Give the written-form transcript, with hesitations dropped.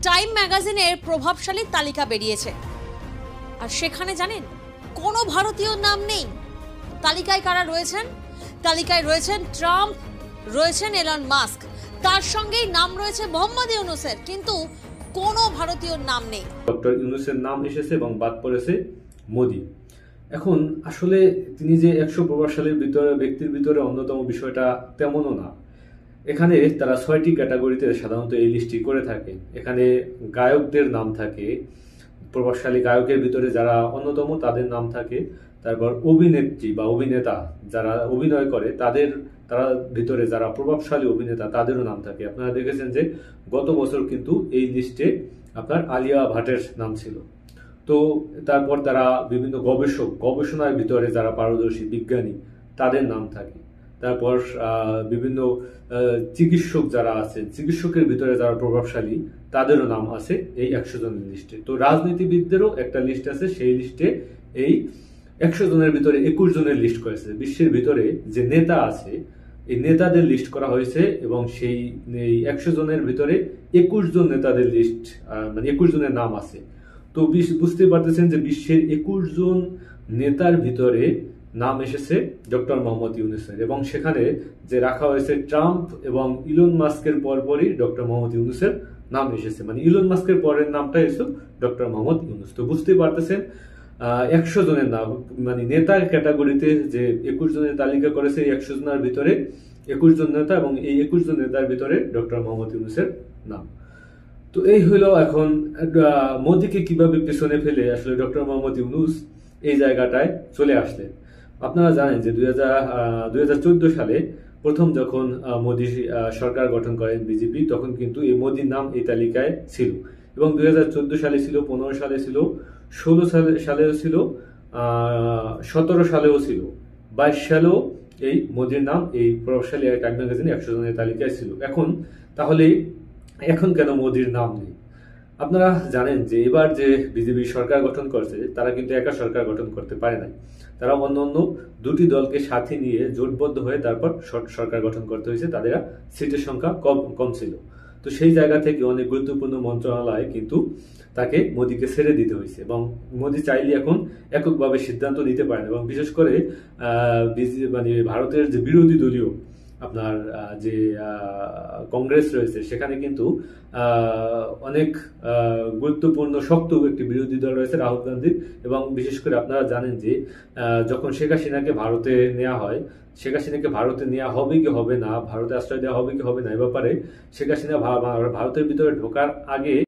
Time ম্যাগাজিনের প্রভাবশালী তালিকা বেরিয়েছে, আর সেখানে জানেন কোনো ভারতীয় নাম নেই। তালিকায় কারা রয়েছেন? তালিকায় রয়েছেন ট্রাম্প, রয়েছেন এলন মাস্ক, তার সঙ্গেই নাম রয়েছে মোহাম্মদ ইউনূসের, কিন্তু কোনো ভারতীয় নাম নেই। ডক্টর ইউনূসের নাম এসেছে এবং বাদ পড়েছে মোদি। এখন আসলে তিনি যে 100 প্রভাবশালীর ব্যক্তির ভিতরে অন্যতম বিষয়টা তেমনও না। এখানে তারা 6টি ক্যাটাগরিতে সাধারণত এই লিস্টটি করে থাকে। এখানে গায়কদের নাম থাকে, প্রভাবশালী গায়কের ভিতরে যারা অন্যতম তাদের নাম থাকে। তারপর অভিনেত্রী বা অভিনেতা যারা অভিনয় করে তারা ভিতরে যারা প্রভাবশালী অভিনেতা তাদেরও নাম থাকে। আপনারা দেখেছেন যে গত বছর কিন্তু এই লিস্টে আপনার আলিয়া ভাটের নাম ছিল। তো তারপর তারা বিভিন্ন গবেষণার ভিতরে যারা পারদর্শী বিজ্ঞানী তাদের নাম থাকে। তারপর বিভিন্ন চিকিৎসক যারা আছেন, চিকিৎসকের ভিতরে যারা প্রভাবশালী তাদেরও নাম আছে এই 100 জনের লিস্টে। তো রাজনীতিবিদদেরও একটা লিস্ট আছে, সেই লিস্টে এই 100 জনের ভিতরে 21 জনের লিস্ট করেছে। বিশ্বের ভিতরে যে নেতা আছে এই নেতাদের লিস্ট করা হয়েছে এবং সেই 100 জনের ভিতরে 21 জন নেতাদের লিস্ট, মানে 21 জনের নাম আছে। তো বুঝতে পারতেছেন যে বিশ্বের 21 জন নেতার ভিতরে নাম এসেছে ডক্টর মোহাম্মদ ইউনূসের, এবং সেখানে যে রাখা হয়েছে ট্রাম্প এবং ইলন মাস্কের পরপরই ডক্টর মোহাম্মদ ইউনূসের নাম এসেছে। মানে ইলন মাস্কের পরের নামটা এসেছে ডক্টর মোহাম্মদ ইউনূস। তো বুঝতে পারতেছেন 100 জনের নাম, মানে নেতার ক্যাটাগরিতে যে 21 জনের তালিকা করেছে, এই 100 জনের ভিতরে 21 জন নেতা এবং এই 21 জন নেতার ভিতরে ডক্টর মোহাম্মদ ইউনূসের নাম। তো এই হলো এখন মোদিকে কিভাবে পেছনে ফেলে আসলে ডক্টর মোহাম্মদ ইউনূস এই জায়গাটায় চলে আসলেন। আপনারা জানেন যে 2014 সালে প্রথম যখন মোদি সরকার গঠন করেন বিজেপি, তখন কিন্তু এই মোদির নাম এই তালিকায় ছিল, এবং 2014 সালে ছিল, 15 সালে ছিল, 16 সালেও ছিল, 17 সালেও ছিল, 22 সালেও এই মোদির নাম এই প্রভাবশালী টাইম ম্যাগাজিনে 100 জনের তালিকায় ছিল। তাহলে এখন কেন মোদির নাম নেই? আপনারা জানেন যে এবার যে বিজেপি সরকার গঠন করছে তারা কিন্তু একা সরকার গঠন করতে পারে নাই। তারা অন্য দুটি দলকে সাথে নিয়ে জোটবদ্ধ হয়ে তারপর সরকার গঠন করতে হয়েছে। তাদের সিটের সংখ্যা কম ছিল। তো সেই জায়গা থেকে অনেক গুরুত্বপূর্ণ মন্ত্রণালয় কিন্তু তাকে মোদিকে ছেড়ে দিতে হয়েছে, এবং মোদি চাইলে এখন এককভাবে সিদ্ধান্ত নিতে পারেন। এবং বিশেষ করে মানে ভারতের যে বিরোধী দলীয় আপনার যে কংগ্রেস রয়েছে, সেখানে কিন্তু অনেক গুরুত্বপূর্ণ শক্ত একটি বিরোধী দল রয়েছে রাহুল গান্ধীর। এবং বিশেষ করে আপনারা জানেন যে যখন শেখ হাসিনাকে ভারতে নেওয়া হয়, শেখ হাসিনাকে ভারতে নেওয়া হবে কি হবে না, ভারতে আশ্রয় দেওয়া হবে কি হবে না, এ ব্যাপারে শেখ হাসিনা ভারতের ভিতরে ঢোকার আগে